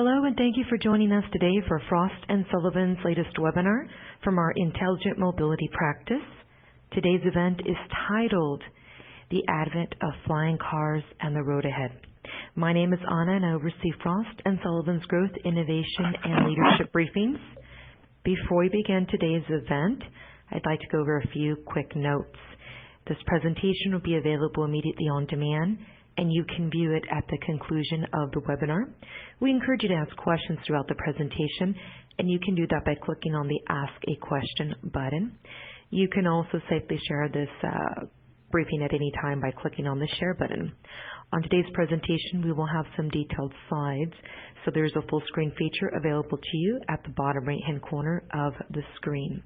Hello, and thank you for joining us today for Frost & Sullivan's latest webinar from our Intelligent Mobility practice. Today's event is titled The Advent of Flying Cars and the Road Ahead. My name is Anna, and I oversee Frost & Sullivan's growth, innovation, and leadership briefings. Before we begin today's event, I'd like to go over a few quick notes. This presentation will be available immediately on demand, and you can view it at the conclusion of the webinar. We encourage you to ask questions throughout the presentation, and you can do that by clicking on the Ask a Question button. You can also safely share this briefing at any time by clicking on the Share button. On today's presentation, we will have some detailed slides, so there's a full screen feature available to you at the bottom right-hand corner of the screen.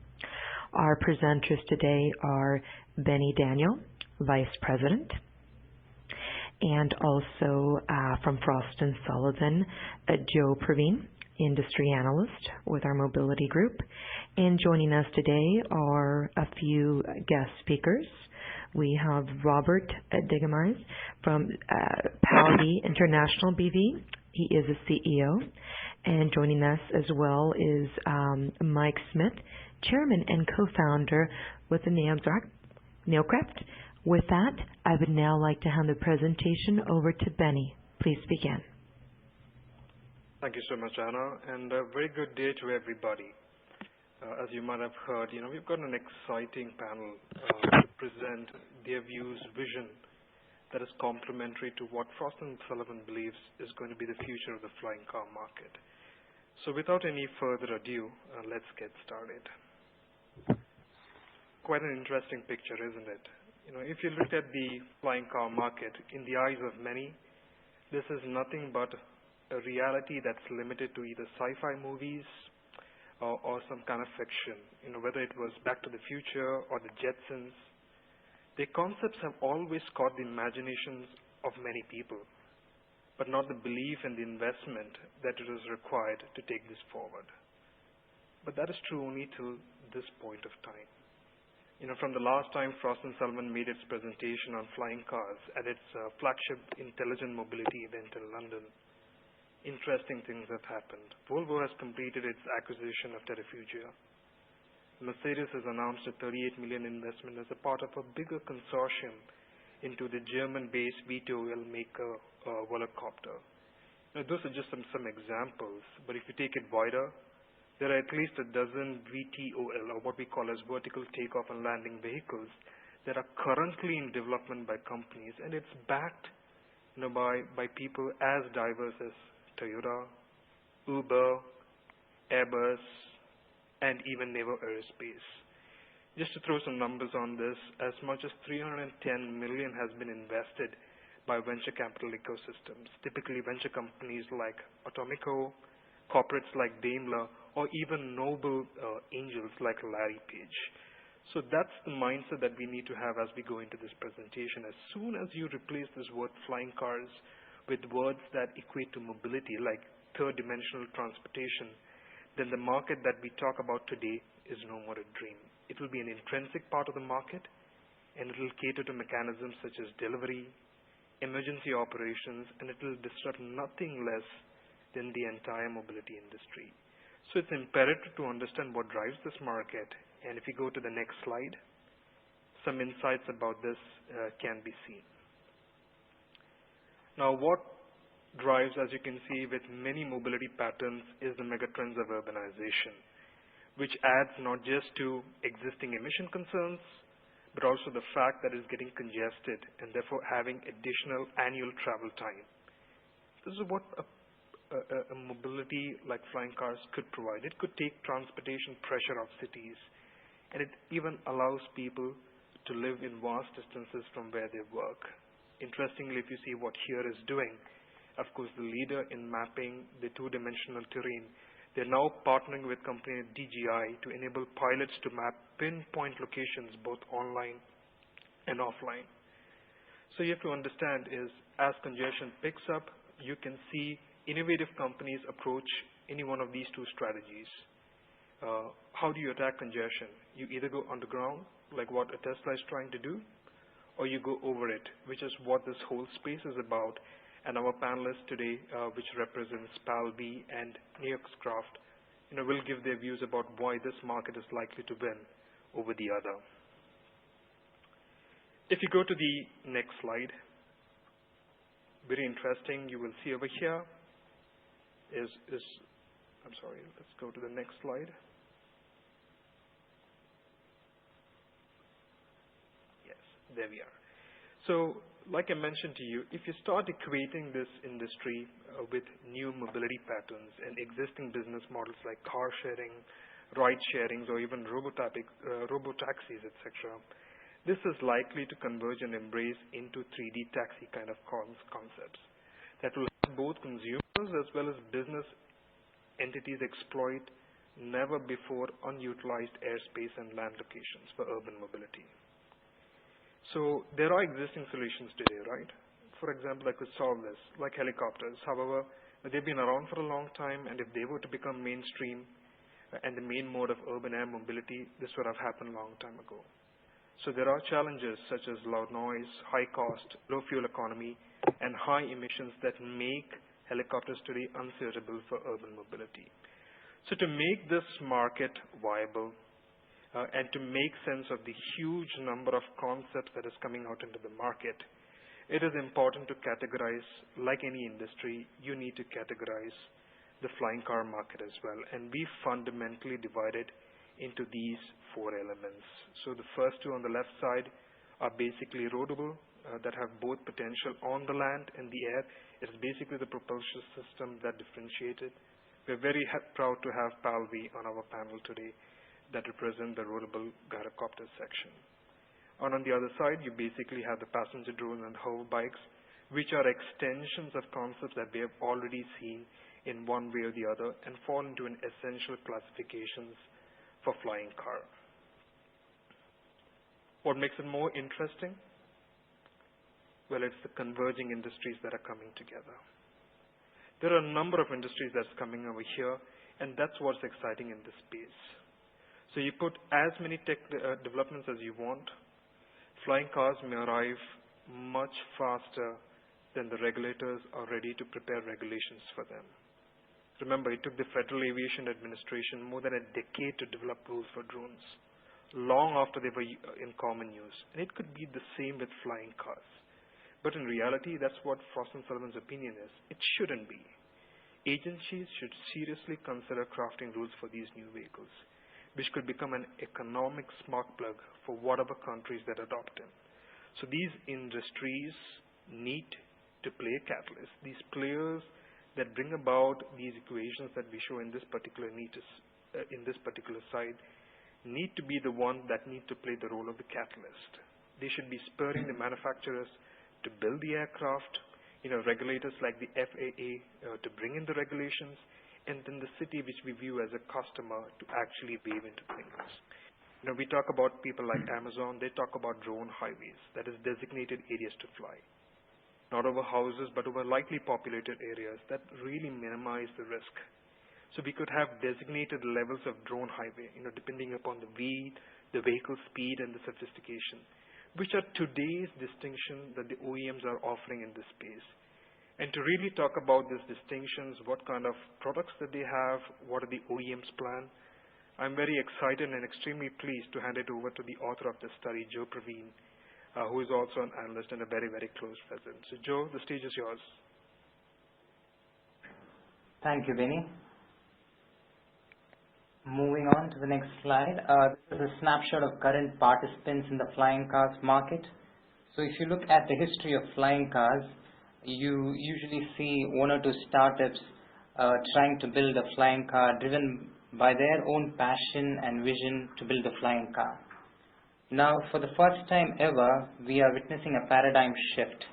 Our presenters today are Benny Daniel, Vice President, and also from Frost & Sullivan, Joe Praveen, Industry Analyst with our Mobility Group. And joining us today are a few guest speakers. We have Robert Digemars from Paladin International BV. He is a CEO. And joining us as well is Mike Smith, Chairman and Co-founder with the Nailcraft. With that, I would now like to hand the presentation over to Benny. Please begin. Thank you so much, Anna, and a very good day to everybody. As you might have heard, we've got an exciting panel to present their views, vision that is complementary to what Frost & Sullivan believes is going to be the future of the flying car market. So without any further ado, let's get started. Quite an interesting picture, isn't it? If you look at the flying car market, in the eyes of many, this is nothing but a reality that's limited to either sci-fi movies or some kind of fiction. Whether it was Back to the Future or the Jetsons, their concepts have always caught the imaginations of many people, but not the belief and the investment that it is required to take this forward. But that is true only till this point of time. From the last time Frost & Sullivan made its presentation on flying cars at its flagship Intelligent Mobility event in London, interesting things have happened. Volvo has completed its acquisition of Terrafugia. Mercedes has announced a $38 million investment as a part of a bigger consortium into the German-based VTOL maker Volocopter. Those are just some examples, but if you take it wider, there are at least a dozen VTOL, or what we call as vertical takeoff and landing vehicles, that are currently in development by companies, and it's backed by people as diverse as Toyota, Uber, Airbus, and even Naval Aerospace. Just to throw some numbers on this, as much as $310 million has been invested by venture capital ecosystems, typically venture companies like Atomico, corporates like Daimler, or even noble angels like Larry Page. So that's the mindset that we need to have as we go into this presentation. As soon as you replace this word flying cars with words that equate to mobility, like third-dimensional transportation, then the market that we talk about today is no more a dream. It will be an intrinsic part of the market, and it will cater to mechanisms such as delivery, emergency operations, and it will disrupt nothing less than the entire mobility industry. So it's imperative to understand what drives this market. And if you go to the next slide, some insights about this can be seen. Now, what drives, as you can see, with many mobility patterns is the megatrends of urbanization, which adds not just to existing emission concerns, but also the fact that it's getting congested and therefore having additional annual travel time. This is what a mobility like flying cars could provide. It could take transportation pressure off cities, and it even allows people to live in vast distances from where they work. Interestingly, if you see what HERE is doing, of course, the leader in mapping the two-dimensional terrain, they're now partnering with company DJI to enable pilots to map pinpoint locations both online and offline. So you have to understand is as congestion picks up, you can see innovative companies approach any one of these two strategies. How do you attack congestion? You either go underground, like what a Tesla is trying to do, or you go over it, which is what this whole space is about. And our panelists today, which represents PAL-B and Neoxcraft, will give their views about why this market is likely to win over the other. If you go to the next slide, very interesting, you will see over here I'm sorry, let's go to the next slide. Yes, there we are. So, like I mentioned to you, if you start equating this industry with new mobility patterns and existing business models like car sharing, ride sharings, or even robotaxis, etc., this is likely to converge and embrace into 3D taxi kind of concepts that will help both consumers as well as business entities exploit never before unutilized airspace and land locations for urban mobility. So there are existing solutions today, right? For example, I could solve this, like helicopters. However, they've been around for a long time, and if they were to become mainstream and the main mode of urban air mobility, this would have happened a long time ago. So there are challenges such as loud noise, high cost, low fuel economy, and high emissions that make helicopters today unsuitable for urban mobility. So to make this market viable and to make sense of the huge number of concepts that is coming out into the market, it is important to categorize, like any industry, you need to categorize the flying car market as well. And we fundamentally divide it into these four elements. So the first two on the left side are basically roadable, that have both potential on the land and the air. It's basically the propulsion system that differentiates it. We're very proud to have PAL-B on our panel today that represent the roadable gyrocopter section. And on the other side, you basically have the passenger drones and hover bikes, which are extensions of concepts that we have already seen in one way or the other and fall into an essential classifications for flying car. What makes it more interesting? Well, it's the converging industries that are coming together. There are a number of industries that's coming over here, and that's what's exciting in this space. So you put as many tech developments as you want. Flying cars may arrive much faster than the regulators are ready to prepare regulations for them. Remember, it took the Federal Aviation Administration more than a decade to develop rules for drones, long after they were in common use. And it could be the same with flying cars. But in reality, that's what Frost & Sullivan's opinion is. It shouldn't be. Agencies should seriously consider crafting rules for these new vehicles, which could become an economic spark plug for whatever countries that adopt them. So these industries need to play a catalyst. These players that bring about these equations that we show in this particular side need to be the one that need to play the role of the catalyst. They should be spurring the manufacturers to build the aircraft, regulators like the FAA to bring in the regulations, and then the city which we view as a customer to actually wave into things. We talk about people like Amazon, they talk about drone highways, that is designated areas to fly. Not over houses, but over lightly populated areas that really minimize the risk. So we could have designated levels of drone highway, depending upon the vehicle speed and the sophistication, which are today's distinction that the OEMs are offering in this space. And to really talk about these distinctions, what kind of products that they have, what are the OEMs plan, I'm very excited and extremely pleased to hand it over to the author of this study, Joe Praveen, who is also an analyst and a very, very close friend. So Joe, the stage is yours. Thank you, Vinny. Moving on to the next slide, this is a snapshot of current participants in the flying cars market. So if you look at the history of flying cars, you usually see one or two startups trying to build a flying car driven by their own passion and vision to build a flying car. Now, for the first time ever, we are witnessing a paradigm shift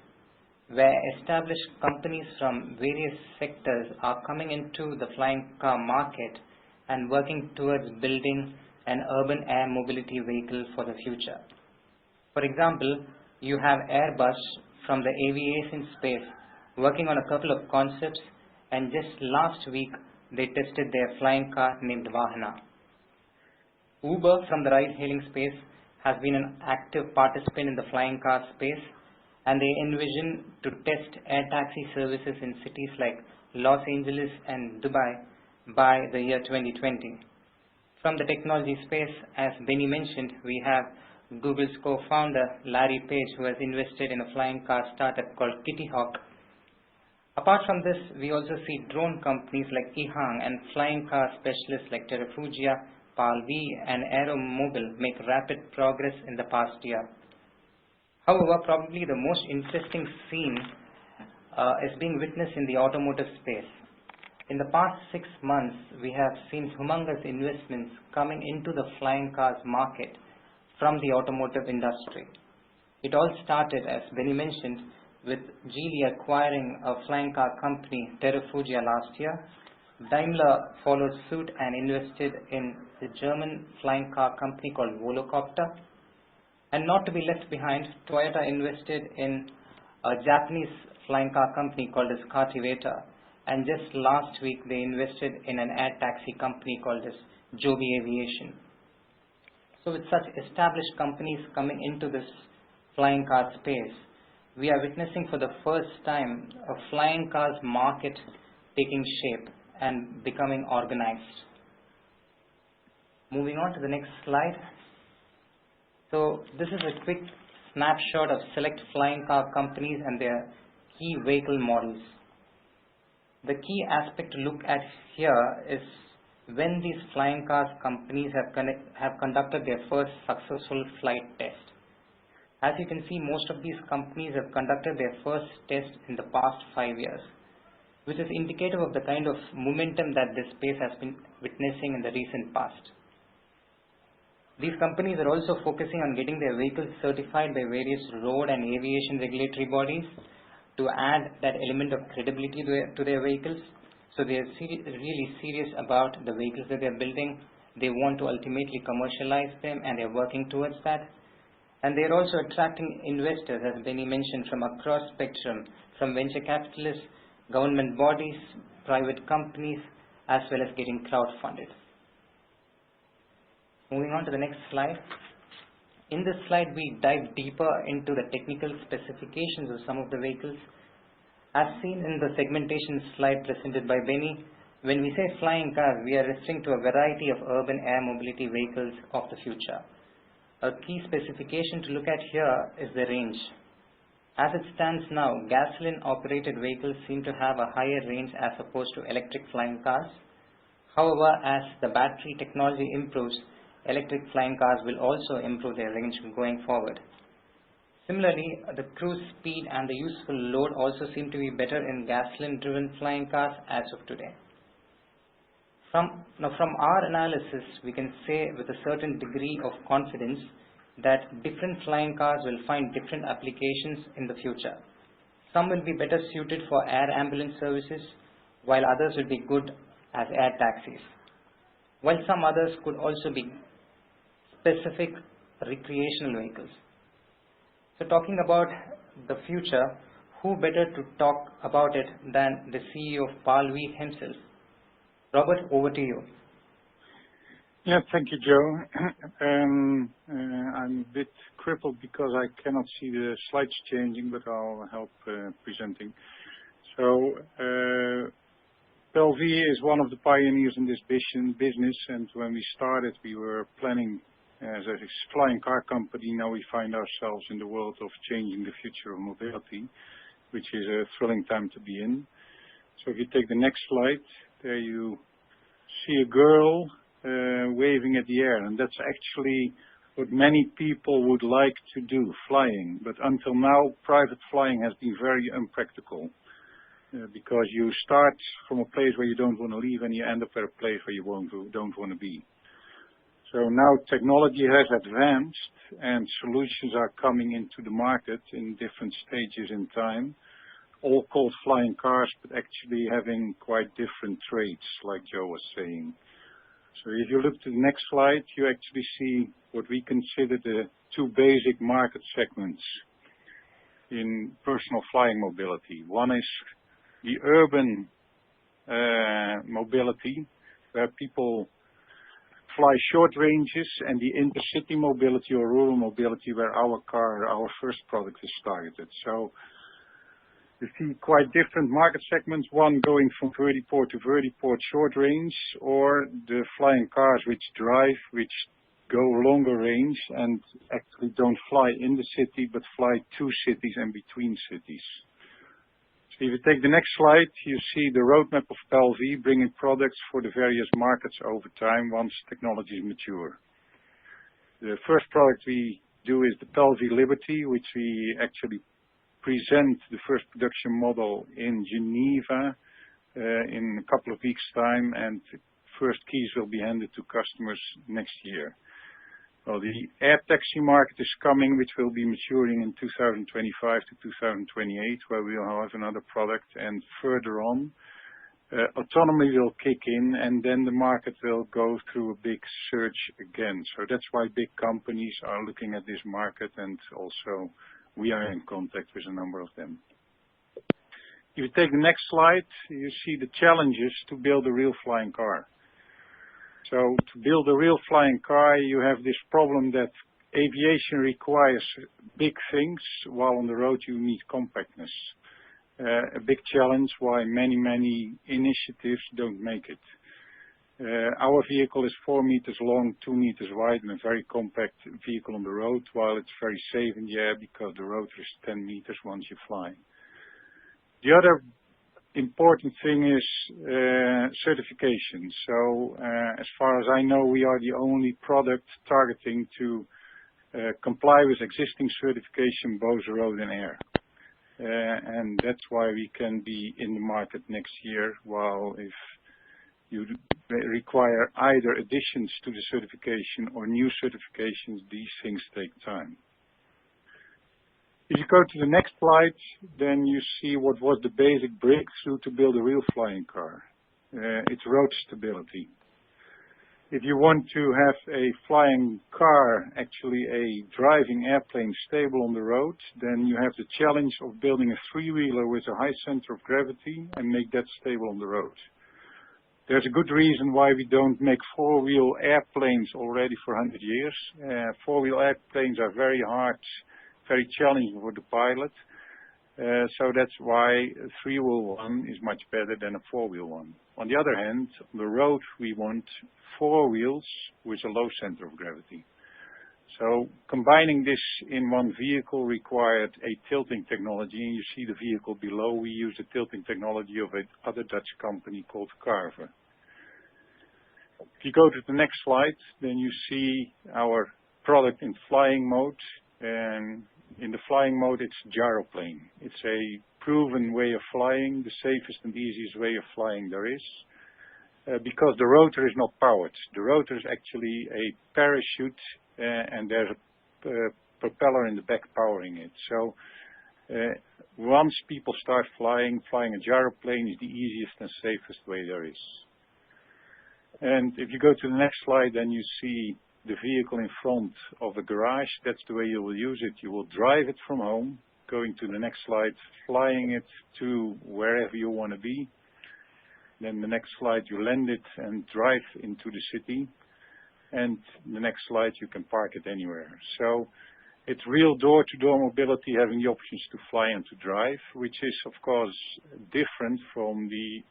where established companies from various sectors are coming into the flying car market and working towards building an urban air mobility vehicle for the future. For example, you have Airbus from the aviation space working on a couple of concepts, and just last week they tested their flying car named Vahana. Uber from the ride-hailing space has been an active participant in the flying car space, and they envision to test air taxi services in cities like Los Angeles and Dubai by the year 2020. From the technology space, as Benny mentioned, we have Google's co-founder Larry Page, who has invested in a flying car startup called Kitty Hawk. Apart from this, we also see drone companies like EHang and flying car specialists like Terrafugia, PAL-V and Aeromobile make rapid progress in the past year. However, probably the most interesting scene is being witnessed in the automotive space. In the past 6 months, we have seen humongous investments coming into the flying cars market from the automotive industry. It all started, as Benny mentioned, with Geely acquiring a flying car company, Terrafugia, last year. Daimler followed suit and invested in the German flying car company called Volocopter. And not to be left behind, Toyota invested in a Japanese flying car company called as Cartivator. And just last week, they invested in an air taxi company called as Joby Aviation. So with such established companies coming into this flying car space, we are witnessing for the first time a flying cars market taking shape and becoming organized. Moving on to the next slide. So this is a quick snapshot of select flying car companies and their key vehicle models. The key aspect to look at here is when these flying cars companies have conducted their first successful flight test. As you can see, most of these companies have conducted their first test in the past 5 years, which is indicative of the kind of momentum that this space has been witnessing in the recent past. These companies are also focusing on getting their vehicles certified by various road and aviation regulatory bodies to add that element of credibility to their vehicles. So they are really serious about the vehicles that they are building. They want to ultimately commercialize them, and they are working towards that. And they are also attracting investors, as Benny mentioned, from across spectrum, from venture capitalists, government bodies, private companies, as well as getting crowd-funded. Moving on to the next slide. In this slide, we dive deeper into the technical specifications of some of the vehicles. As seen in the segmentation slide presented by Benny, when we say flying cars, we are referring to a variety of urban air mobility vehicles of the future. A key specification to look at here is the range. As it stands now, gasoline-operated vehicles seem to have a higher range as opposed to electric flying cars. However, as the battery technology improves, electric flying cars will also improve their range going forward. Similarly, the cruise speed and the useful load also seem to be better in gasoline-driven flying cars as of today. From our analysis, we can say with a certain degree of confidence that different flying cars will find different applications in the future. Some will be better suited for air ambulance services, while others will be good as air taxis, while some others could also be specific recreational vehicles. So talking about the future, who better to talk about it than the CEO of PAL-V himself? Robert, over to you. Yeah, thank you, Joe. I'm a bit crippled because I cannot see the slides changing, but I'll help presenting. So, PAL-V is one of the pioneers in this business, and when we started, we were planning as a flying car company. Now we find ourselves in the world of changing the future of mobility, which is a thrilling time to be in. So if you take the next slide, there you see a girl waving at the air, and that's actually what many people would like to do, flying. But until now, private flying has been very impractical because you start from a place where you don't want to leave and you end up at a place where you don't want to be. So now technology has advanced and solutions are coming into the market in different stages in time, all called flying cars, but actually having quite different traits, like Joe was saying. So if you look to the next slide, you actually see what we consider the two basic market segments in personal flying mobility. One is the urban mobility, where people fly short ranges, and the intercity mobility or rural mobility, where our first product is targeted. So you see quite different market segments, one going from vertiport to vertiport short range, or the flying cars which go longer range and actually don't fly in the city, but fly to cities and between cities. So if you take the next slide, you see the roadmap of PAL-V bringing products for the various markets over time once technology is mature. The first product we do is the PAL-V Liberty, which we actually present the first production model in Geneva in a couple of weeks' time, and first keys will be handed to customers next year. Well, the air taxi market is coming, which will be maturing in 2025 to 2028, where we will have another product, and further on, autonomy will kick in, and then the market will go through a big surge again. So that's why big companies are looking at this market, and also we are in contact with a number of them. If you take the next slide, you see the challenges to build a real flying car. So to build a real flying car, you have this problem that aviation requires big things, while on the road you need compactness. A big challenge why many initiatives don't make it. Our vehicle is 4 meters long, 2 meters wide, and a very compact vehicle on the road, while it's very safe in the air because the rotor is 10 meters once you fly. The other important thing is certification. So as far as I know, we are the only product targeting to comply with existing certification, both road and air. And that's why we can be in the market next year, while if you require either additions to the certification or new certifications, these things take time. If you go to the next slide, then you see what was the basic breakthrough to build a real flying car. It's road stability. If you want to have a flying car, actually a driving airplane stable on the road, then you have the challenge of building a three-wheeler with a high center of gravity and make that stable on the road. There's a good reason why we don't make four-wheel airplanes already for 100 years. Four-wheel airplanes are very hard, very challenging for the pilot. So that's why a three-wheel one is much better than a four-wheel one. On the other hand, on the road, we want four wheels with a low center of gravity. So combining this in one vehicle required a tilting technology, and you see the vehicle below. We use the tilting technology of another Dutch company called Carver. If you go to the next slide, then you see our product in flying mode. And in the flying mode, it's gyroplane. It's a proven way of flying, the safest and easiest way of flying there is, because the rotor is not powered. The rotor is actually a parachute, and there's a propeller in the back powering it. So once people start flying a gyroplane is the easiest and safest way there is. And if you go to the next slide, then you see the vehicle in front of a garage. That's the way you will use it. You will drive it from home, going to the next slide, flying it to wherever you want to be. Then the next slide, you land it and drive into the city. And the next slide, you can park it anywhere. So it's real door-to-door mobility, having the options to fly and to drive, which is, of course, different from the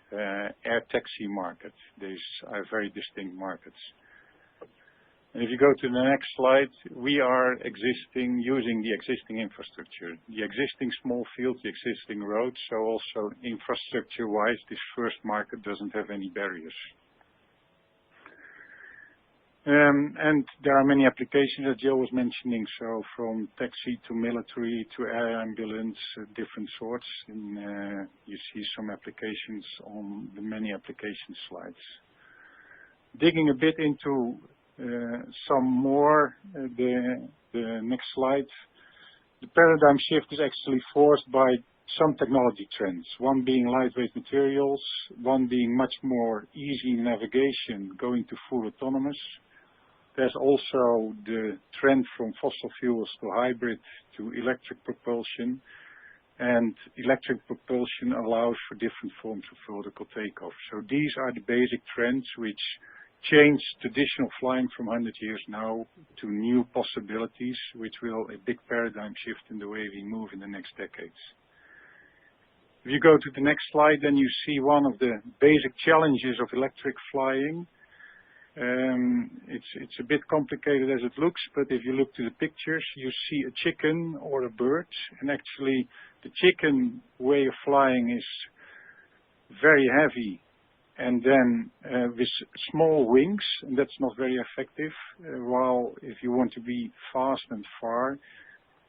air taxi market. These are very distinct markets. And if you go to the next slide, we are using the existing infrastructure, the existing small fields, the existing roads. So also infrastructure-wise, this first market doesn't have any barriers. And there are many applications that Joe was mentioning. So from taxi to military to air ambulance, different sorts. And you see some applications on the many application slides. Digging a bit into some more, the next slide. The paradigm shift is actually forced by some technology trends, one being lightweight materials, one being much more easy navigation, going to full autonomous. There's also the trend from fossil fuels to hybrid to electric propulsion, and electric propulsion allows for different forms of vertical takeoff. So these are the basic trends which change traditional flying from 100 years now to new possibilities, which will a big paradigm shift in the way we move in the next decades. If you go to the next slide, then you see one of the basic challenges of electric flying. It's a bit complicated as it looks, but if you look to the pictures, you see a chicken or a bird, and actually the chicken way of flying is very heavy and then with small wings, and that's not very effective, while if you want to be fast and far,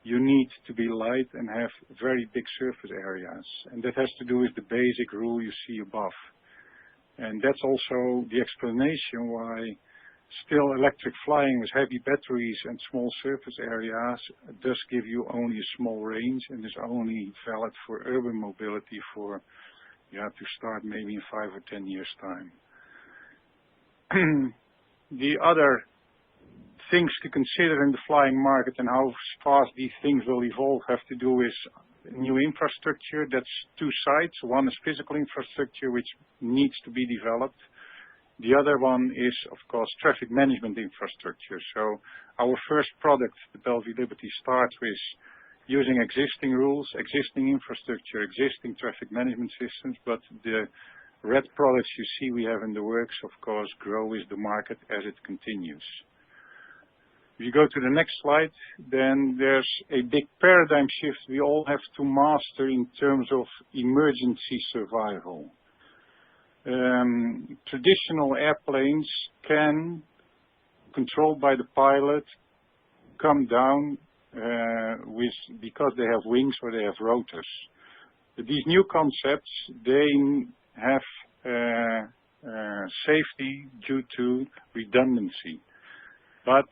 you need to be light and have very big surface areas, and that has to do with the basic rule you see above. And that's also the explanation why still electric flying with heavy batteries and small surface areas does give you only a small range and is only valid for urban mobility for, you have to start maybe in 5 or 10 years' time. The other things to consider in the flying market and how fast these things will evolve have to do with new infrastructure. That's two sides. One is physical infrastructure, which needs to be developed. The other one is, of course, traffic management infrastructure. So our first product, the Bellevue Liberty, starts with using existing rules, existing infrastructure, existing traffic management systems, but the red products you see we have in the works, of course, grow with the market as it continues. If you go to the next slide, then there's a big paradigm shift we all have to master in terms of emergency survival. Traditional airplanes can, controlled by the pilot, come down because they have wings or they have rotors. But these new concepts, they have safety due to redundancy. But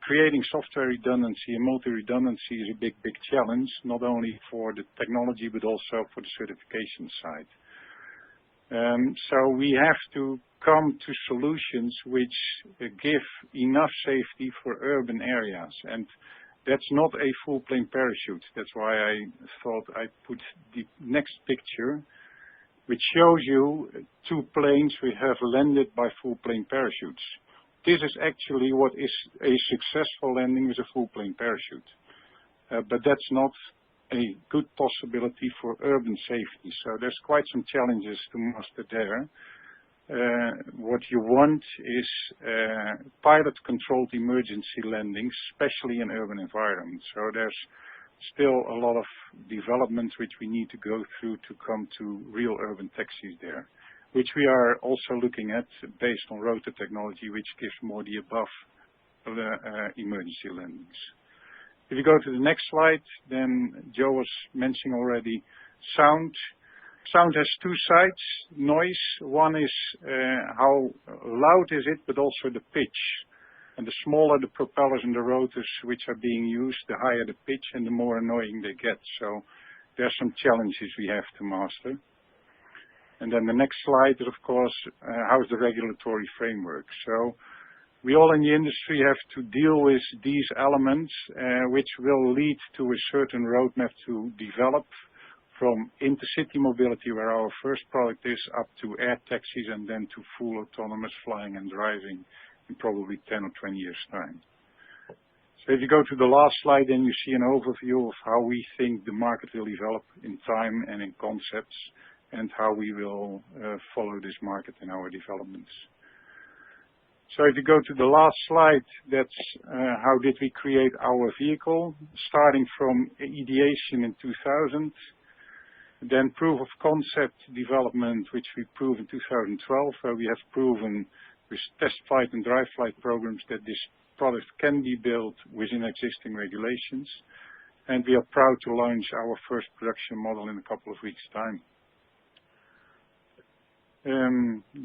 creating software redundancy and multi-redundancy is a big challenge, not only for the technology, but also for the certification side. So we have to come to solutions which give enough safety for urban areas. And that's not a full plane parachute. That's why I thought I'd put the next picture, which shows you two planes which have landed by full plane parachutes. This is actually what is a successful landing with a full plane parachute. But that's not a good possibility for urban safety. So there's quite some challenges to master there. What you want is pilot-controlled emergency landings, especially in urban environments. So there's still a lot of development which we need to go through to come to real urban taxis there, which we are also looking at based on rotor technology, which gives more the above emergency landings. If you go to the next slide, then Joe was mentioning already sound. Sound has two sides, noise. One is how loud is it, but also the pitch. And the smaller the propellers and the rotors which are being used, the higher the pitch and the more annoying they get. So there are some challenges we have to master. And then the next slide is, of course, how's the regulatory framework. So we all in the industry have to deal with these elements, which will lead to a certain roadmap to develop from intercity mobility, where our first product is, up to air taxis and then to full autonomous flying and driving in probably 10 or 20 years' time. So if you go to the last slide, then you see an overview of how we think the market will develop in time and in concepts, and how we will follow this market in our developments. So if you go to the last slide, that's how did we create our vehicle, starting from ideation in 2000, then proof of concept development, which we proved in 2012, where we have proven with test flight and dry flight programs that this product can be built within existing regulations. And we are proud to launch our first production model in a couple of weeks' time.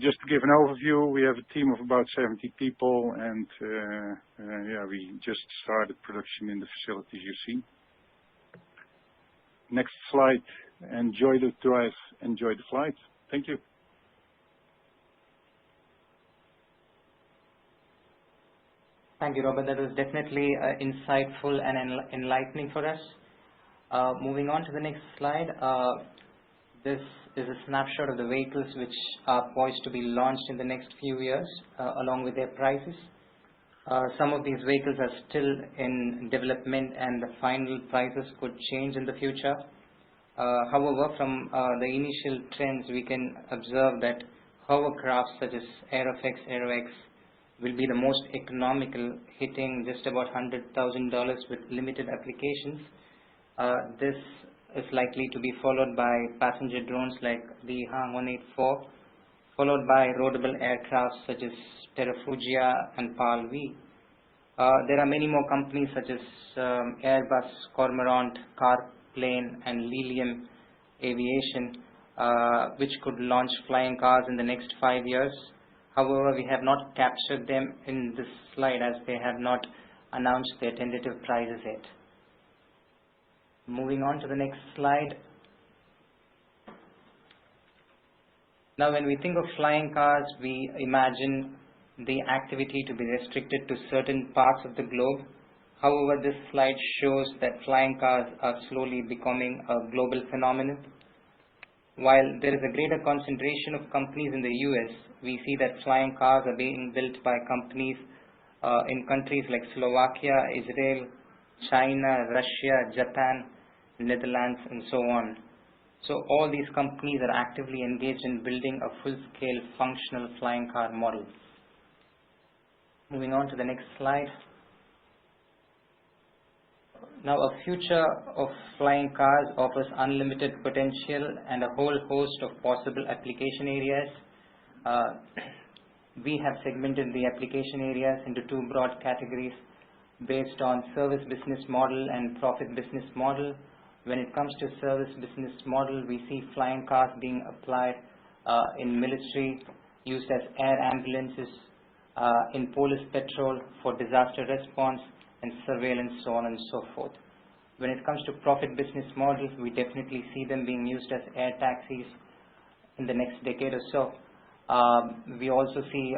Just to give an overview, we have a team of about 70 people, and we just started production in the facilities you see. Next slide. Enjoy the drive, enjoy the flight. Thank you. Thank you, Robert. That was definitely insightful and enlightening for us. Moving on to the next slide. This This is a snapshot of the vehicles which are poised to be launched in the next few years, along with their prices. Some of these vehicles are still in development and the final prices could change in the future. However, from the initial trends, we can observe that hovercrafts such as Aerox will be the most economical, hitting just about $100,000 with limited applications. This is likely to be followed by passenger drones like the Ha-184, followed by roadable aircraft such as Terrafugia and PAL-V. There are many more companies such as Airbus, Cormorant, Carplane and Lilium Aviation which could launch flying cars in the next 5 years. However, we have not captured them in this slide as they have not announced their tentative prices yet. Moving on to the next slide. Now, when we think of flying cars, we imagine the activity to be restricted to certain parts of the globe. However, this slide shows that flying cars are slowly becoming a global phenomenon. While there is a greater concentration of companies in the US, we see that flying cars are being built by companies in countries like Slovakia, Israel, China, Russia, Japan, Netherlands, and so on. So all these companies are actively engaged in building a full-scale functional flying car model. Moving on to the next slide. Now, a future of flying cars offers unlimited potential and a whole host of possible application areas. We have segmented the application areas into two broad categories based on service business model and profit business model. When it comes to service business model, we see flying cars being applied in military, used as air ambulances, in police patrol for disaster response and surveillance, so on and so forth. When it comes to profit business models, we definitely see them being used as air taxis in the next decade or so. We also see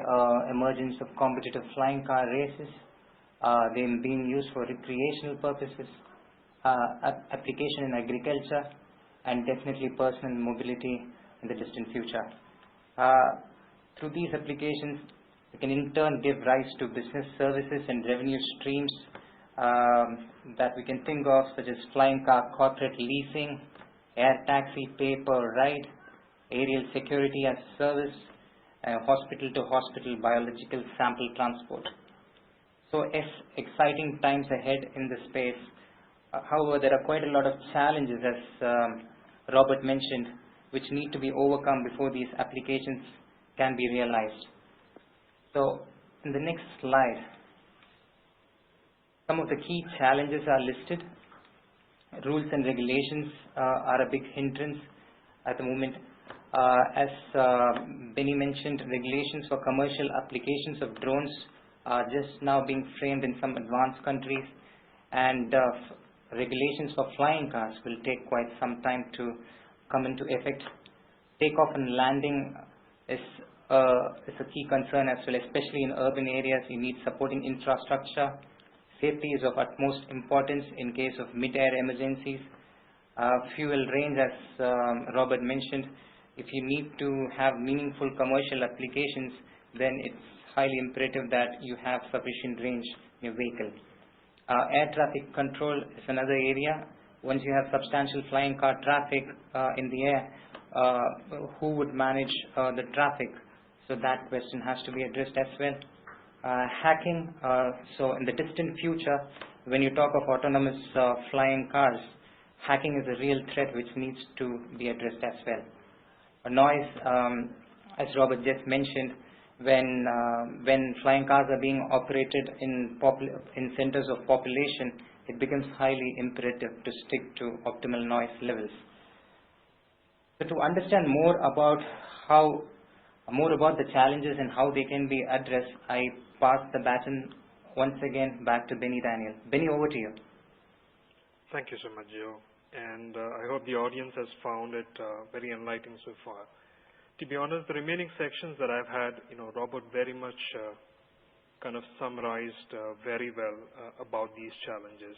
emergence of competitive flying car races, them being used for recreational purposes, application in agriculture, and definitely personal mobility in the distant future. Through these applications, it can in turn give rise to business services and revenue streams that we can think of, such as flying car corporate leasing, air taxi pay per ride, aerial security as a service, hospital to hospital biological sample transport. So exciting times ahead in the space. However, there are quite a lot of challenges, as Robert mentioned, which need to be overcome before these applications can be realized. So in the next slide, some of the key challenges are listed. Rules and regulations are a big hindrance at the moment. As Benny mentioned, regulations for commercial applications of drones are just now being framed in some advanced countries, and regulations for flying cars will take quite some time to come into effect. Takeoff and landing is a key concern as well, especially in urban areas. You need supporting infrastructure. Safety is of utmost importance in case of mid-air emergencies. Fuel range, as Robert mentioned, if you need to have meaningful commercial applications, then it's highly imperative that you have sufficient range in your vehicle. Air traffic control is another area. Once you have substantial flying car traffic in the air, who would manage the traffic? So that question has to be addressed as well. Hacking, so in the distant future, when you talk of autonomous flying cars, hacking is a real threat which needs to be addressed as well. Noise, as Robert just mentioned, when flying cars are being operated in centers of population, it becomes highly imperative to stick to optimal noise levels. So to understand more about the challenges and how they can be addressed, I pass the baton once again back to Benny Daniel. Benny, over to you. Thank you so much, Joe. And I hope the audience has found it very enlightening so far. To be honest, the remaining sections that I've had, Robert very much kind of summarized very well about these challenges.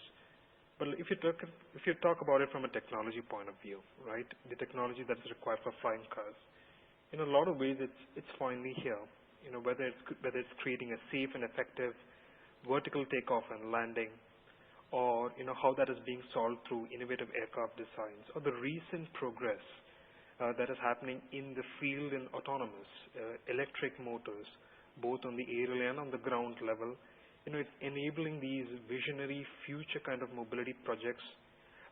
But if you talk about it from a technology point of view, right, the technology that's required for flying cars, in a lot of ways it's finally here. Whether it's creating a safe and effective vertical takeoff and landing, or how that is being solved through innovative aircraft designs, or the recent progress that is happening in the field in autonomous electric motors, both on the aerial and on the ground level. It's enabling these visionary future kind of mobility projects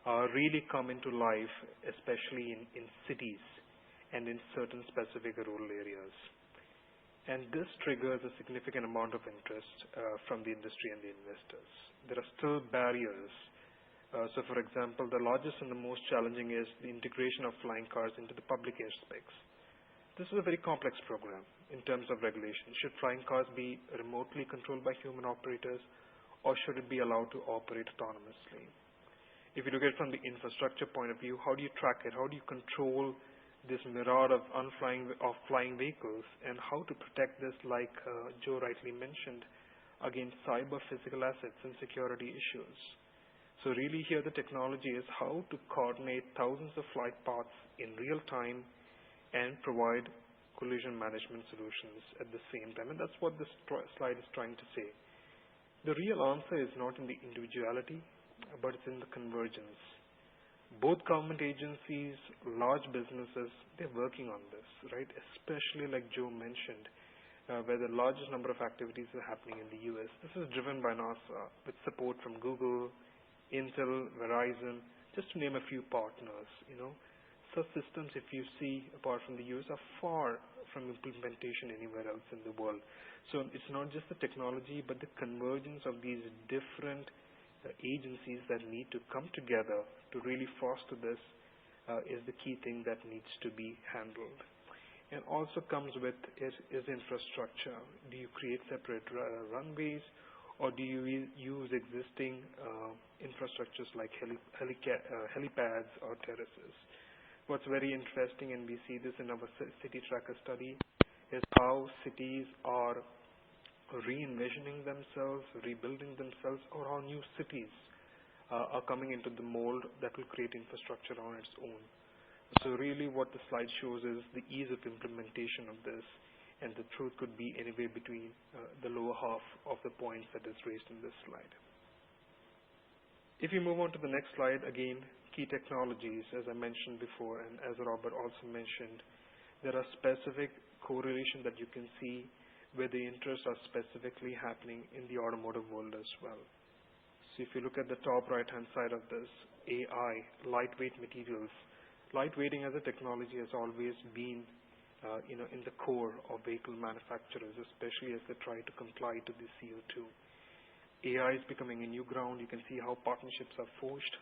really come into life, especially in cities and in certain specific rural areas. And this triggers a significant amount of interest from the industry and the investors. There are still barriers. So for example, the largest and the most challenging is the integration of flying cars into the public airspace. This is a very complex program in terms of regulation. Should flying cars be remotely controlled by human operators, or should it be allowed to operate autonomously? If you look at it from the infrastructure point of view, how do you track it? How do you control this myriad of flying vehicles, and how to protect this, like Joe rightly mentioned, against cyber physical assets and security issues? So really here the technology is how to coordinate thousands of flight paths in real time and provide collision management solutions at the same time. And that's what this slide is trying to say. The real answer is not in the individuality, but it's in the convergence. Both government agencies, large businesses, they're working on this, right? Especially like Joe mentioned, where the largest number of activities are happening in the US. This is driven by NASA with support from Google, Intel, Verizon, just to name a few partners. Such systems, if you see, apart from the US, are far from implementation anywhere else in the world. So it's not just the technology, but the convergence of these different agencies that need to come together to really foster this is the key thing that needs to be handled. And also comes with is infrastructure. Do you create separate runways, or do you use existing infrastructures like helipads or terraces? What's very interesting, and we see this in our city tracker study, is how cities are re-envisioning themselves, rebuilding themselves, or how new cities are coming into the mold that will create infrastructure on its own. So really what the slide shows is the ease of implementation of this, and the truth could be anywhere between the lower half of the points that is raised in this slide. If you move on to the next slide, again, key technologies, as I mentioned before, and as Robert also mentioned, there are specific correlations that you can see where the interests are specifically happening in the automotive world as well. So if you look at the top right-hand side of this, AI, lightweight materials. Lightweighting as a technology has always been in the core of vehicle manufacturers, especially as they try to comply to the CO2. AI is becoming a new ground. You can see how partnerships are forged.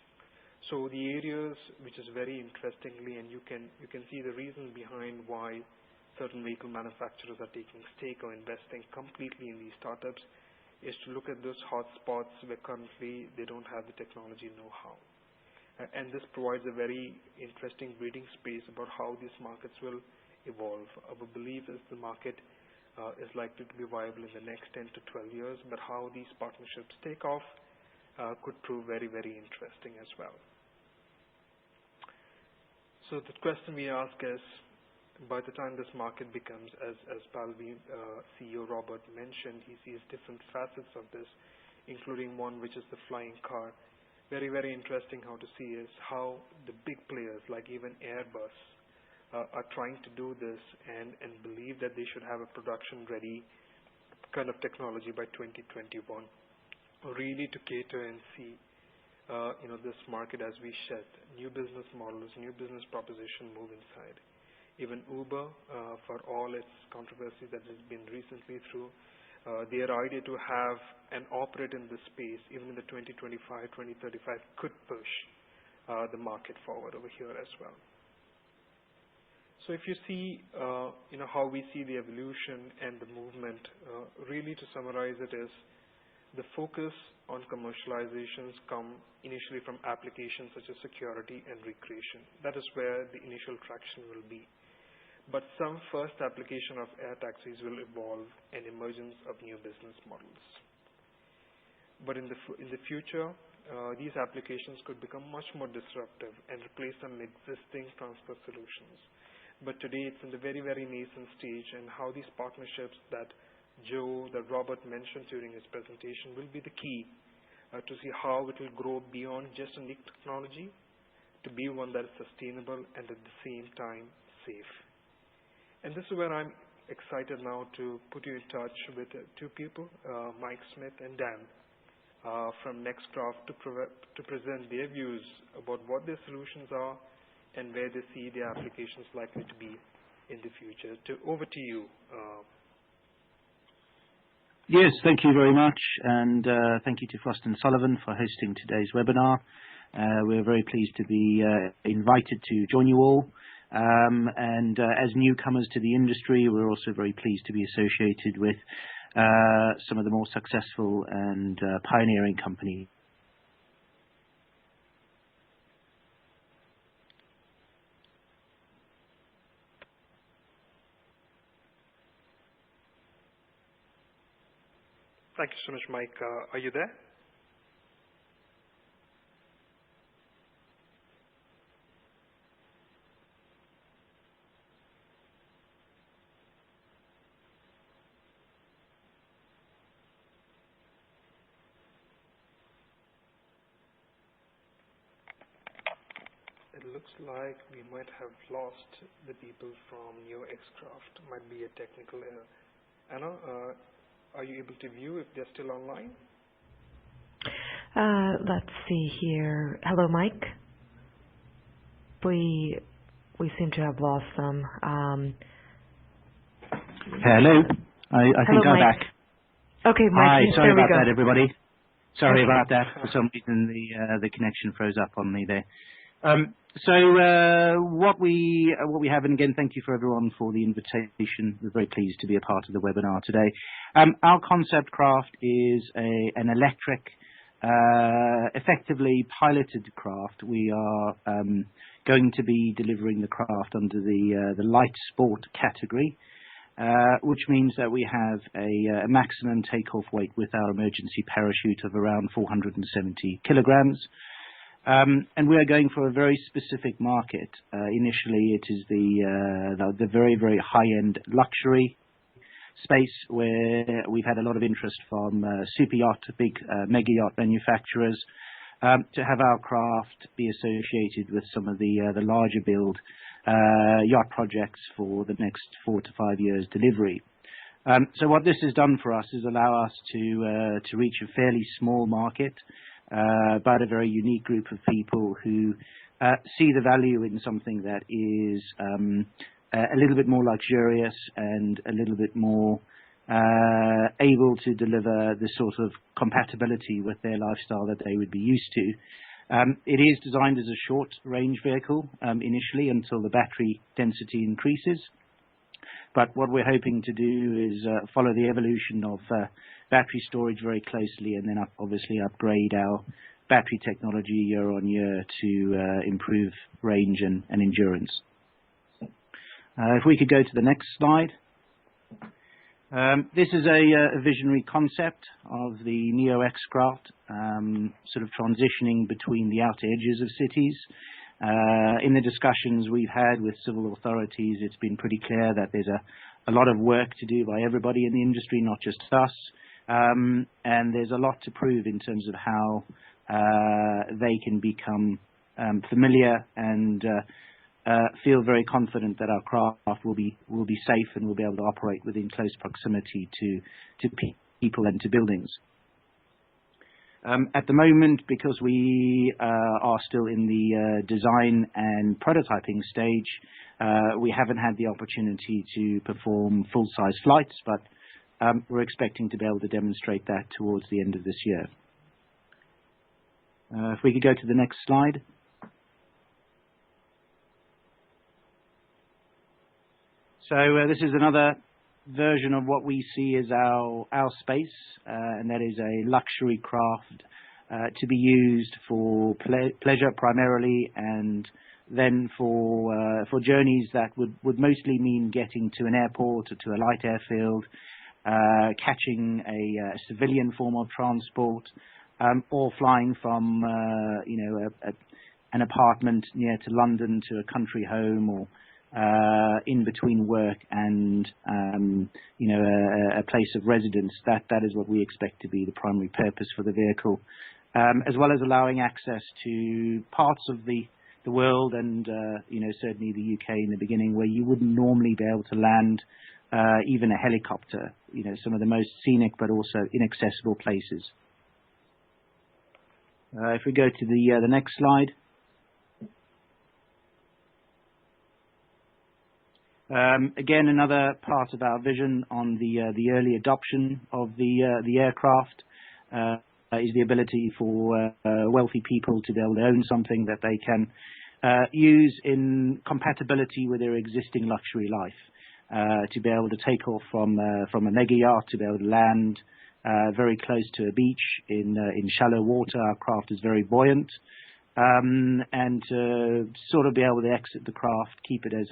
So the areas which is very interestingly, and you can see the reasons behind why certain vehicle manufacturers are taking stake or investing completely in these startups, is to look at those hotspots where currently they don't have the technology know-how. And this provides a very interesting breeding space about how these markets will evolve. Our belief is the market is likely to be viable in the next 10 to 12 years, but how these partnerships take off could prove very, very interesting as well. So the question we ask is, by the time this market becomes, as Palvi CEO Robert mentioned, he sees different facets of this, including one which is the flying car. Very, very interesting how to see is how the big players, like even Airbus, are trying to do this and believe that they should have a production-ready kind of technology by 2021, really to cater and see this market as we shed new business models, new business proposition move inside. Even Uber, for all its controversy that has been recently through, their idea to have and operate in this space, even in the 2025, 2035, could push the market forward over here as well. So if you see, how we see the evolution and the movement, really to summarize it is, the focus on commercializations come initially from applications such as security and recreation. That is where the initial traction will be. But some first application of air taxis will evolve and emergence of new business models. But in the future, these applications could become much more disruptive and replace some existing transport solutions. But today it's in the very, very nascent stage, and how these partnerships that Robert mentioned during his presentation will be the key to see how it will grow beyond just a new technology to be one that is sustainable and at the same time safe. And this is where I'm excited now to put you in touch with two people, Mike Smith and Dan from Nextcraft, to present their views about what their solutions are and where they see their applications likely to be in the future. Over to you. Yes, thank you very much, and thank you to Frost & Sullivan for hosting today's webinar. We're very pleased to be invited to join you all. And as newcomers to the industry, we're also very pleased to be associated with some of the more successful and pioneering companies. Thank you so much, Mike. Are you there? It looks like we might have lost the people from Nextcraft. Might be a technical error. Anna, are you able to view if they're still online? Let's see here. Hello, Mike. We seem to have lost them. Hello. I think I'm back. Okay, Mike. Hi. Sorry there we about go. that, everybody. Sorry Okay. about that. For some reason, the connection froze up on me there. So what we have, and again, thank you for everyone for the invitation. We're very pleased to be a part of the webinar today. Our concept craft is an electric, effectively piloted craft. We are going to be delivering the craft under the light sport category, which means that we have a maximum takeoff weight with our emergency parachute of around 470 kilograms. And we are going for a very specific market. Initially, it is the very, very high-end luxury space, where we've had a lot of interest from super yacht, big mega yacht manufacturers, to have our craft be associated with some of the larger build yacht projects for the next 4 to 5 years delivery. So what this has done for us is allow us to reach a fairly small market, but a very unique group of people who see the value in something that is a little bit more luxurious and a little bit more able to deliver the sort of compatibility with their lifestyle that they would be used to. It is designed as a short-range vehicle initially, until the battery density increases. But what we're hoping to do is follow the evolution of battery storage very closely, and then obviously upgrade our battery technology year on year to improve range and endurance. If we could go to the next slide. This is a visionary concept of the Neo X craft, sort of transitioning between the outer edges of cities. In the discussions we've had with civil authorities, it's been pretty clear that there's a lot of work to do by everybody in the industry, not just us. And there's a lot to prove in terms of how they can become familiar and feel very confident that our craft will be safe and will be able to operate within close proximity to people and to buildings. At the moment, because we are still in the design and prototyping stage, we haven't had the opportunity to perform full-size flights, but we're expecting to be able to demonstrate that towards the end of this year. If we could go to the next slide. So this is another version of what we see as our space, and that is a luxury craft to be used for pleasure primarily, and then for journeys that would mostly mean getting to an airport or to a light airfield, catching a civilian form of transport, or flying from an apartment near to London to a country home, or in between work and a place of residence. That is what we expect to be the primary purpose for the vehicle, as well as allowing access to parts of the world and certainly the UK in the beginning, where you wouldn't normally be able to land even a helicopter, some of the most scenic but also inaccessible places. If we go to the next slide. Again, another part of our vision on the early adoption of the aircraft is the ability for wealthy people to be able to own something that they can use in compatibility with their existing luxury life. To be able to take off from a mega yacht, to be able to land very close to a beach in shallow water. Our craft is very buoyant, and to sort of be able to exit the craft, keep it as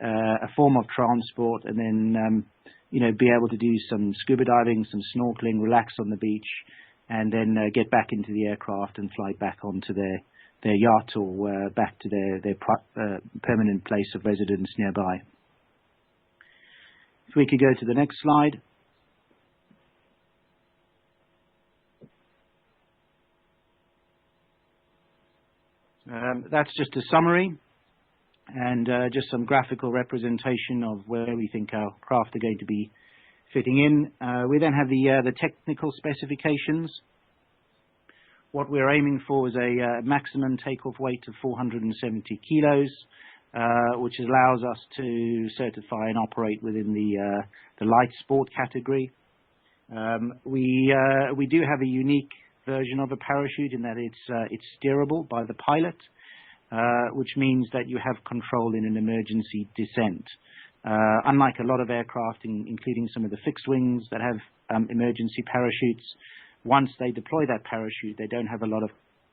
a form of transport, and then be able to do some scuba diving, some snorkeling, relax on the beach, and then get back into the aircraft and fly back onto their yacht, or back to their permanent place of residence nearby. If we could go to the next slide. That's just a summary and just some graphical representation of where we think our craft are going to be fitting in. We then have the technical specifications. What we're aiming for is a maximum takeoff weight of 470 kilos, which allows us to certify and operate within the light sport category. We do have a unique version of a parachute in that it's steerable by the pilot, which means that you have control in an emergency descent. Unlike a lot of aircraft, including some of the fixed wings that have emergency parachutes, once they deploy that parachute, they don't have a lot of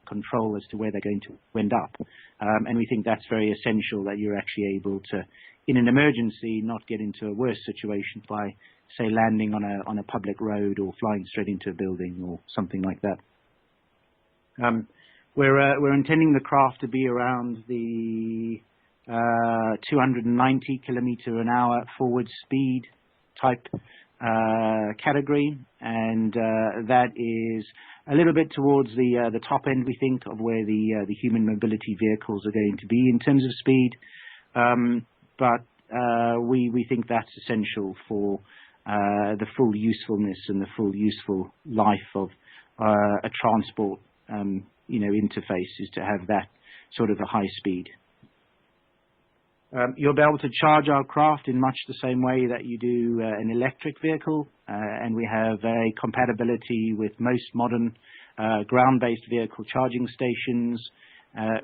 control as to where they're going to end up. And we think that's very essential, that you're actually able to, in an emergency, not get into a worse situation by, say, landing on a public road or flying straight into a building or something like that. We're intending the craft to be around the 290 kilometer an hour forward speed type category, and that is a little bit towards the top end, we think, of where the human mobility vehicles are going to be in terms of speed. But we think that's essential for the full usefulness and the full useful life of a transport interface, is to have that sort of a high speed. You'll be able to charge our craft in much the same way that you do an electric vehicle, and we have a compatibility with most modern ground-based vehicle charging stations.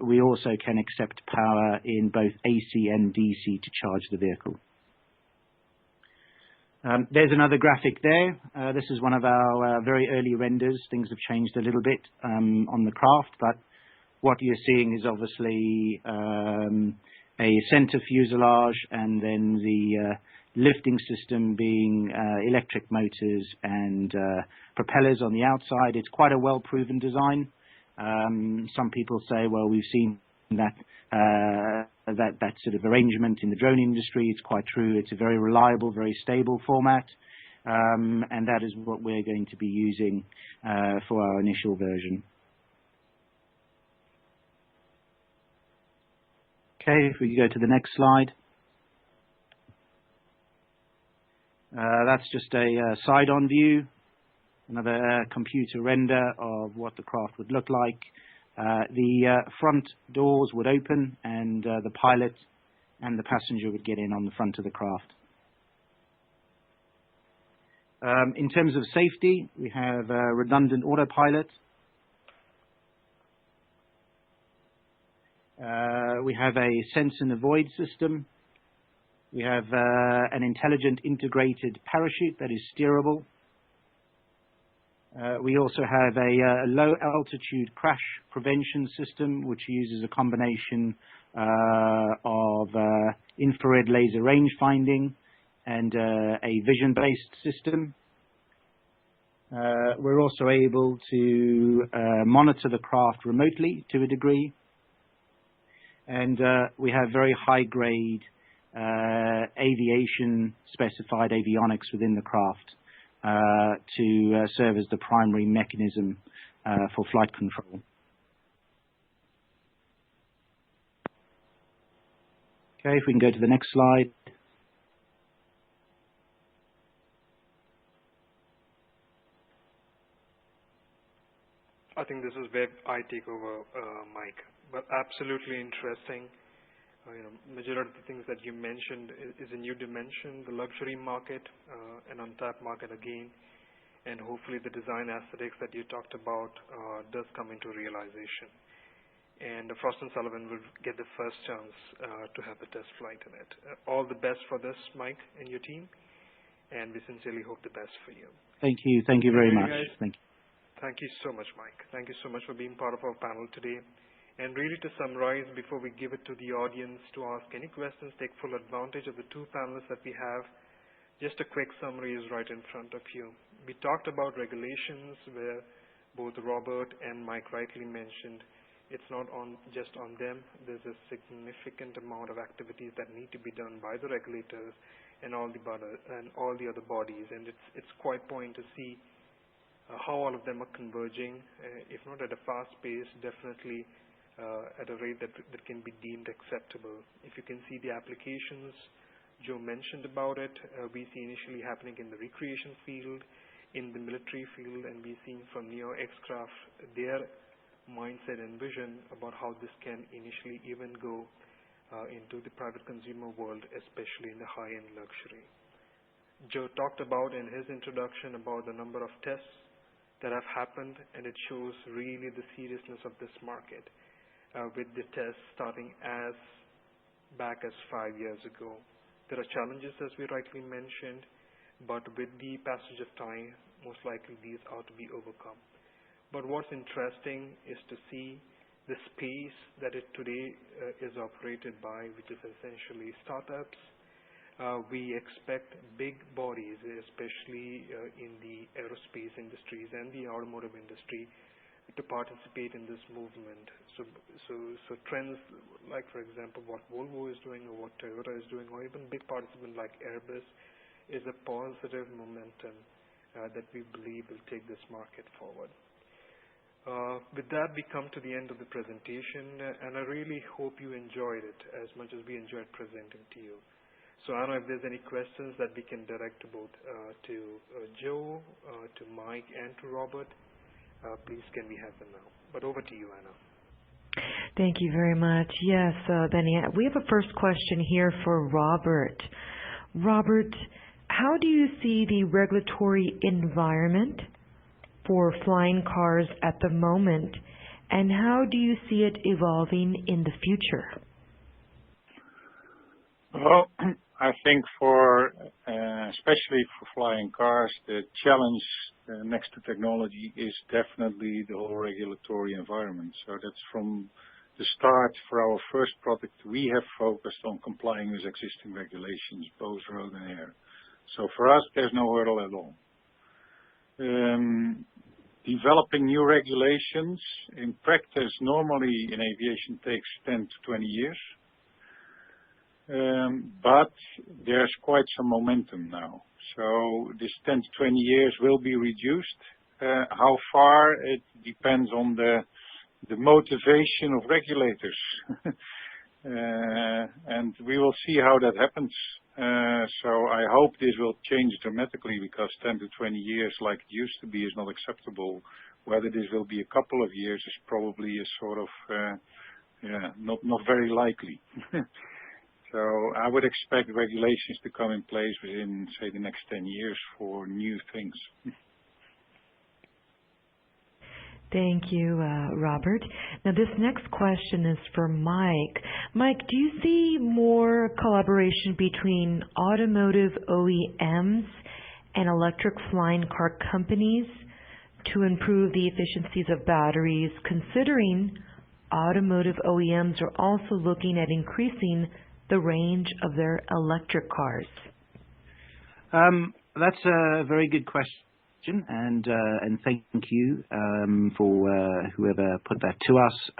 We also can accept power in both AC and DC to charge the vehicle. There's another graphic there. This is one of our very early renders. Things have changed a little bit on the craft, but what you're seeing is obviously a center fuselage, and then the lifting system being electric motors and propellers on the outside. It's quite a well-proven design. Some people say, well, we've seen that sort of arrangement in the drone industry. It's quite true. It's a very reliable, very stable format, and that is what we're going to be using for our initial version. Okay, if we go to the next slide. That's just a side-on view, another computer render of what the craft would look like. The front doors would open, and the pilot and the passenger would get in on the front of the craft. In terms of safety, we have a redundant autopilot. We have a sense and avoid system. We have an intelligent integrated parachute that is steerable. We also have a low altitude crash prevention system, which uses a combination of infrared laser range finding and a vision-based system. We're also able to monitor the craft remotely to a degree, and we have very high-grade aviation-specified avionics within the craft to serve as the primary mechanism for flight control. Okay, if we can go to the next slide. I think this is where I take over, Mike. But absolutely interesting. Majority of the things that you mentioned is a new dimension, the luxury market, an untapped market again, and hopefully the design aesthetics that you talked about does come into realization. And Frost & Sullivan will get the first chance to have the test flight in it. All the best for this, Mike, and your team, and we sincerely hope the best for you. Thank you. Thank you very much. Thank you. Thank you so much, Mike. Thank you so much for being part of our panel today. And really to summarize, before we give it to the audience to ask any questions, take full advantage of the two panelists that we have. Just a quick summary is right in front of you. We talked about regulations where both Robert and Mike rightly mentioned it's not just on them. There's a significant amount of activities that need to be done by the regulators and all the other bodies. And it's quite point to see how all of them are converging, if not at a fast pace, definitely at a rate that can be deemed acceptable. If you can see the applications Joe mentioned about it, we see initially happening in the recreation field, in the military field, and we've seen from Neo X-Craft their mindset and vision about how this can initially even go into the private consumer world, especially in the high-end luxury. Joe talked about in his introduction about the number of tests that have happened, and it shows really the seriousness of this market, with the tests starting as back as 5 years ago. There are challenges, as we rightly mentioned, but with the passage of time, most likely these are to be overcome. But what's interesting is to see the space that it today is operated by, which is essentially startups. We expect big bodies, especially in the aerospace industries and the automotive industry, to participate in this movement. So trends like, for example, what Volvo is doing or what Toyota is doing, or even big participants like Airbus, is a positive momentum that we believe will take this market forward. With that, we come to the end of the presentation, and I really hope you enjoyed it as much as we enjoyed presenting to you. So I don't know if there's any questions that we can direct to both to Joe, to Mike, and to Robert. Please, can we have them now? But over to you, Anna. Thank you very much. Yes, Benny, we have a first question here for Robert. Robert, how do you see the regulatory environment for flying cars at the moment, and how do you see it evolving in the future? Well, I think especially for flying cars, the challenge next to technology is definitely the whole regulatory environment. So that's from the start. For our first product, we have focused on complying with existing regulations, both road and air. So for us, there's no hurdle at all. Developing new regulations in practice normally in aviation takes 10 to 20 years. But there's quite some momentum now. So this 10 to 20 years will be reduced. How far, it depends on the motivation of regulators. And we will see how that happens. So I hope this will change dramatically, because 10 to 20 years like it used to be is not acceptable. Whether this will be a couple of years is probably a sort of, not very likely. So I would expect regulations to come in place within, say, the next 10 years for new things. Thank you, Robert. Now, this next question is for Mike. Mike, do you see more collaboration between automotive OEMs and electric flying car companies to improve the efficiencies of batteries, considering automotive OEMs are also looking at increasing the range of their electric cars? That's a very good question. question, and thank you for whoever put that to us.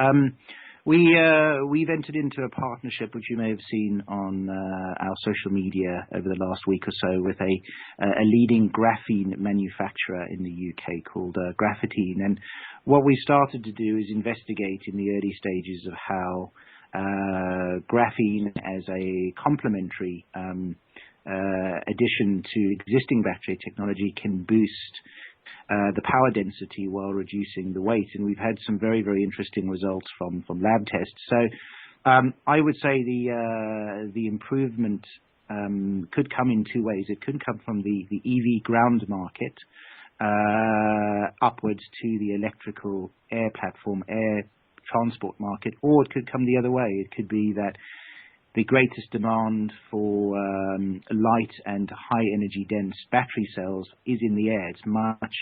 We've entered into a partnership, which you may have seen on our social media over the last week or so, with a leading graphene manufacturer in the UK called Graphene. And what we started to do is investigate in the early stages of how graphene as a complementary addition to existing battery technology can boost the power density while reducing the weight. And we've had some very, very interesting results from lab tests. So I would say the improvement could come in two ways. It could come from the EV ground market upwards to the electrical air platform, air transport market, or it could come the other way. It could be that the greatest demand for light and high energy dense battery cells is in the air. It's much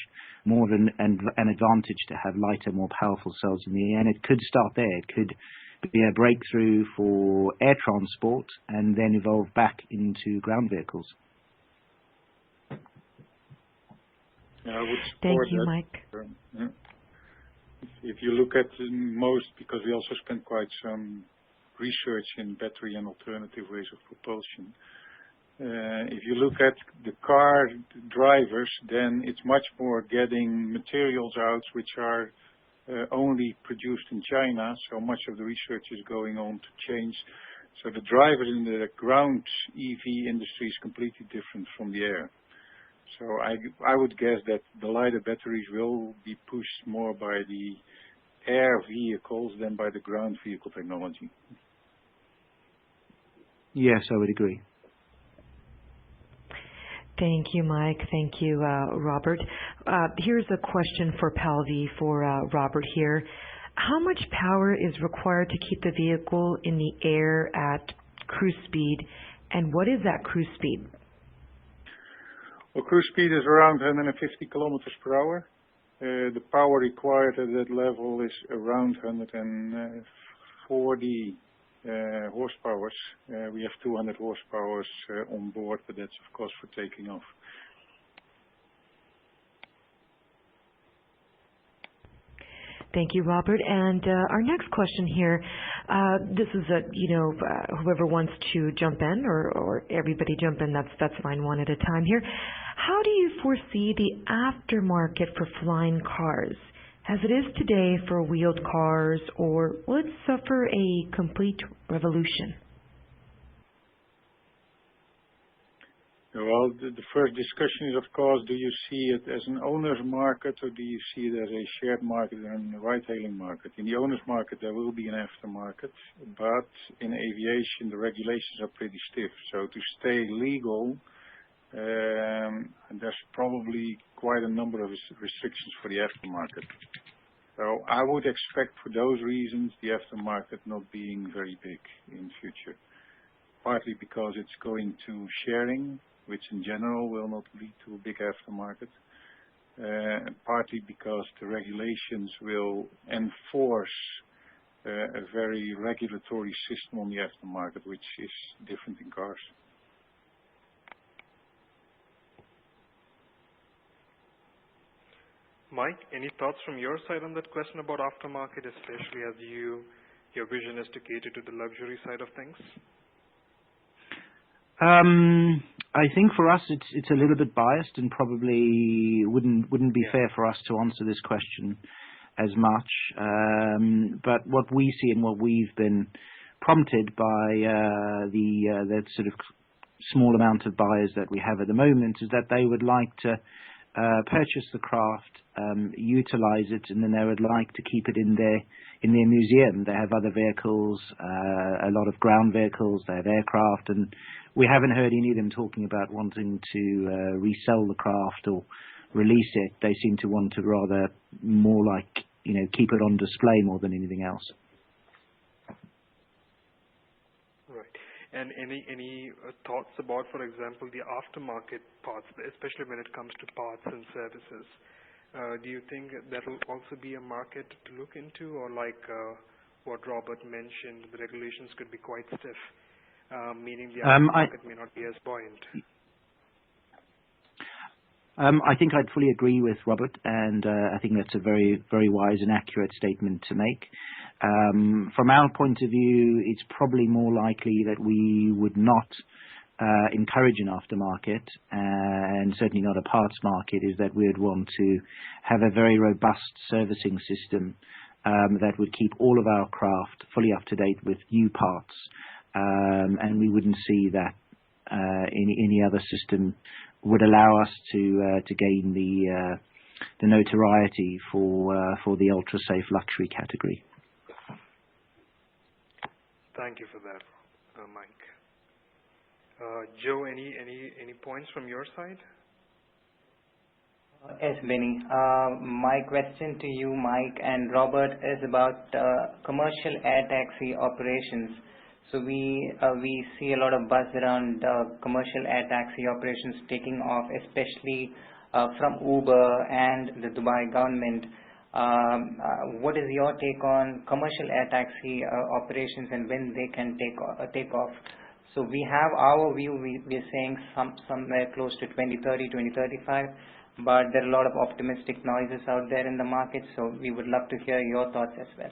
more of an advantage to have lighter, more powerful cells in the air, and it could start there. It could be a breakthrough for air transport and then evolve back into ground vehicles. I would support Thank you, that. Mike. If you look at most, because we also spent quite some research in battery and alternative ways of propulsion. If you look at the car drivers, then it's much more getting materials out which are only produced in China. So much of the research is going on to change. So the drivers in the ground EV industry is completely different from the air. So I would guess that the lighter batteries will be pushed more by the air vehicles than by the ground vehicle technology. Yes, I would agree. Thank you, Mike. Thank you, Robert. Here's a question for Palvi for Robert here. How much power is required to keep the vehicle in the air at cruise speed, and what is that cruise speed? Well, cruise speed is around 150 kilometers per hour. The power required at that level is around 140 horsepower. We have 200 horsepower on board, but that's of course for taking off. Thank you, Robert. And our next question here, this is whoever wants to jump in or everybody jump in, that's fine, one at a time here. How do you foresee the aftermarket for flying cars as it is today for wheeled cars, or will it suffer a complete revolution? Well, the first discussion is, of course, do you see it as an owner's market or do you see it as a shared market and a ride-hailing market? In the owner's market, there will be an aftermarket, but in aviation, the regulations are pretty stiff. So to stay legal, there's probably quite a number of restrictions for the aftermarket. So I would expect for those reasons the aftermarket not being very big in future. Partly because it's going to sharing, which in general will not lead to a big aftermarket. And partly because the regulations will enforce a very regulatory system on the aftermarket, which is different in cars. Mike, any thoughts from your side on that question about aftermarket, especially as your vision is to cater to the luxury side of things? I think for us it's a little bit biased and probably wouldn't be fair for us to answer this question as much. But what we see and what we've been prompted by the sort of small amount of buyers that we have at the moment is that they would like to purchase the craft, utilize it, and then they would like to keep it in their museum. They have other vehicles, a lot of ground vehicles, they have aircraft, and we haven't heard any of them talking about wanting to resell the craft or release it. They seem to want to rather more like, keep it on display more than anything else. Right. And any thoughts about, for example, the aftermarket parts, especially when it comes to parts and services? Do you think that will also be a market to look into, or like what Robert mentioned, the regulations could be quite stiff, meaning the aftermarket may not be as buoyant? I think I'd fully agree with Robert, and I think that's a very, very wise and accurate statement to make. From our point of view, it's probably more likely that we would not encourage an aftermarket, and certainly not a parts market, is that we would want to have a very robust servicing system that would keep all of our craft fully up to date with new parts, and we wouldn't see that any other system would allow us to gain the notoriety for the ultra safe luxury category. Thank you for that, Mike. Joe, any points from your side? Yes, Benny. My question to you, Mike and Robert, is about commercial air taxi operations. So we see a lot of buzz around commercial air taxi operations taking off, especially from Uber and the Dubai government. What is your take on commercial air taxi operations and when they can take off? So we have our view, we are saying somewhere close to 2030, 2035, but there are a lot of optimistic noises out there in the market, so we would love to hear your thoughts as well.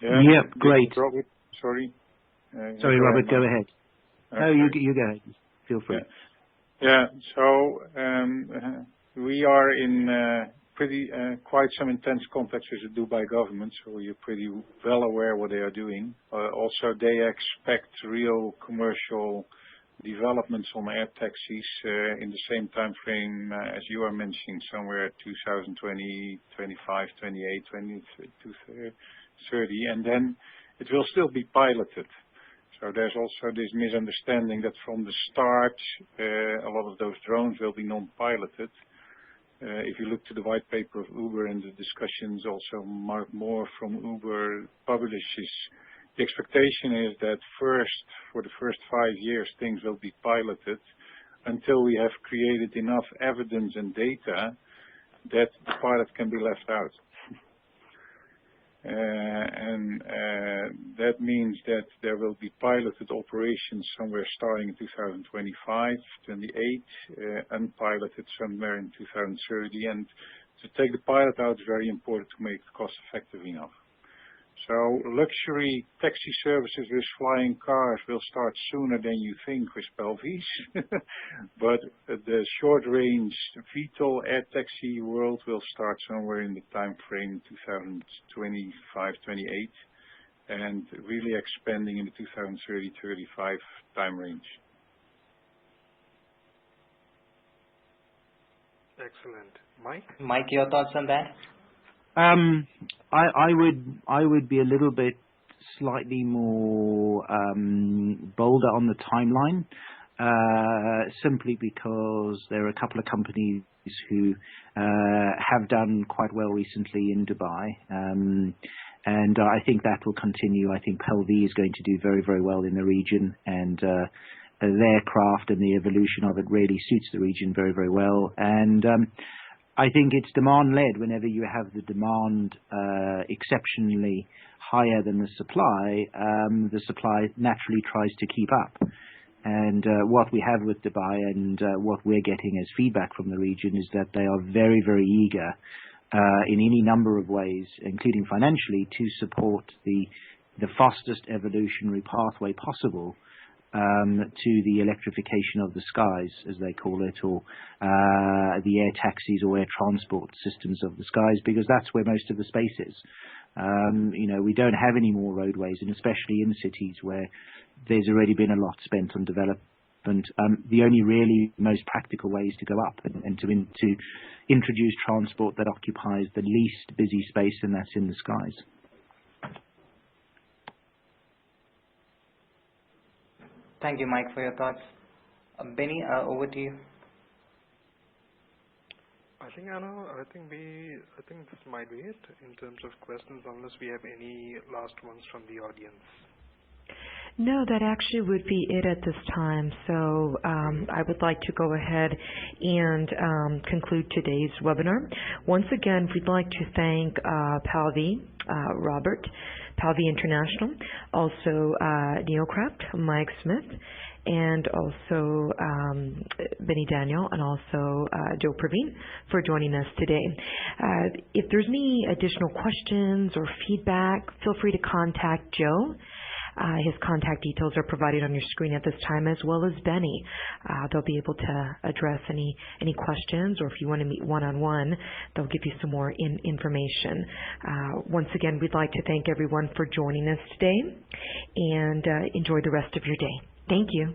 Yeah, great. Robert, sorry. Sorry, Robert, go ahead. No, you go ahead. Feel free. Yeah. So we are in quite some intense contacts with the Dubai government, so you're pretty well aware what they are doing. Also, they expect real commercial developments on air taxis in the same time frame as you are mentioning, somewhere 2020, 25, 28, 2030, and then it will still be piloted. So there's also this misunderstanding that from the start, a lot of those drones will be non-piloted. If you look to the white paper of Uber and the discussions also more from Uber publishes, the expectation is that for the first 5 years, things will be piloted until we have created enough evidence and data that the pilot can be left out. That means that there will be piloted operations somewhere starting in 2025, 28, unpiloted somewhere in 2030. And to take the pilot out is very important to make it cost effective enough. So luxury taxi services with flying cars will start sooner than you think with PLVs. But the short range VTOL air taxi world will start somewhere in the time frame 2025, 28 and really expanding in the 2030, 35 time range. Excellent. Mike? Mike, your thoughts on that? I would be a little bit slightly more bolder on the timeline, simply because there are a couple of companies who have done quite well recently in Dubai, and I think that will continue. I think PLV is going to do very, very well in the region, and their craft and the evolution of it really suits the region very, very well. And I think it's demand-led. Whenever you have the demand exceptionally higher than the supply naturally tries to keep up. And what we have with Dubai and what we're getting as feedback from the region is that they are very, very eager in any number of ways, including financially, to support the fastest evolutionary pathway possible to the electrification of the skies, as they call it, or the air taxis or air transport systems of the skies, because that's where most of the space is. We don't have any more roadways, and especially in cities where there's already been a lot spent on development. The only really most practical way is to go up and to introduce transport that occupies the least busy space, and that's in the skies. Thank you, Mike, for your thoughts. Benny, over to you. I think this might be it in terms of questions, unless we have any last ones from the audience. No, that actually would be it at this time. So I would like to go ahead and conclude today's webinar. Once again, we'd like to thank PLV, Robert, PLV International, also Neocraft, Mike Smith, and also Benny Daniel, and also Joe Praveen for joining us today. If there's any additional questions or feedback, feel free to contact Joe. His contact details are provided on your screen at this time, as well as Benny. They'll be able to address any questions, or if you want to meet one-on-one, they'll give you some more information. Once again, we'd like to thank everyone for joining us today, and enjoy the rest of your day. Thank you.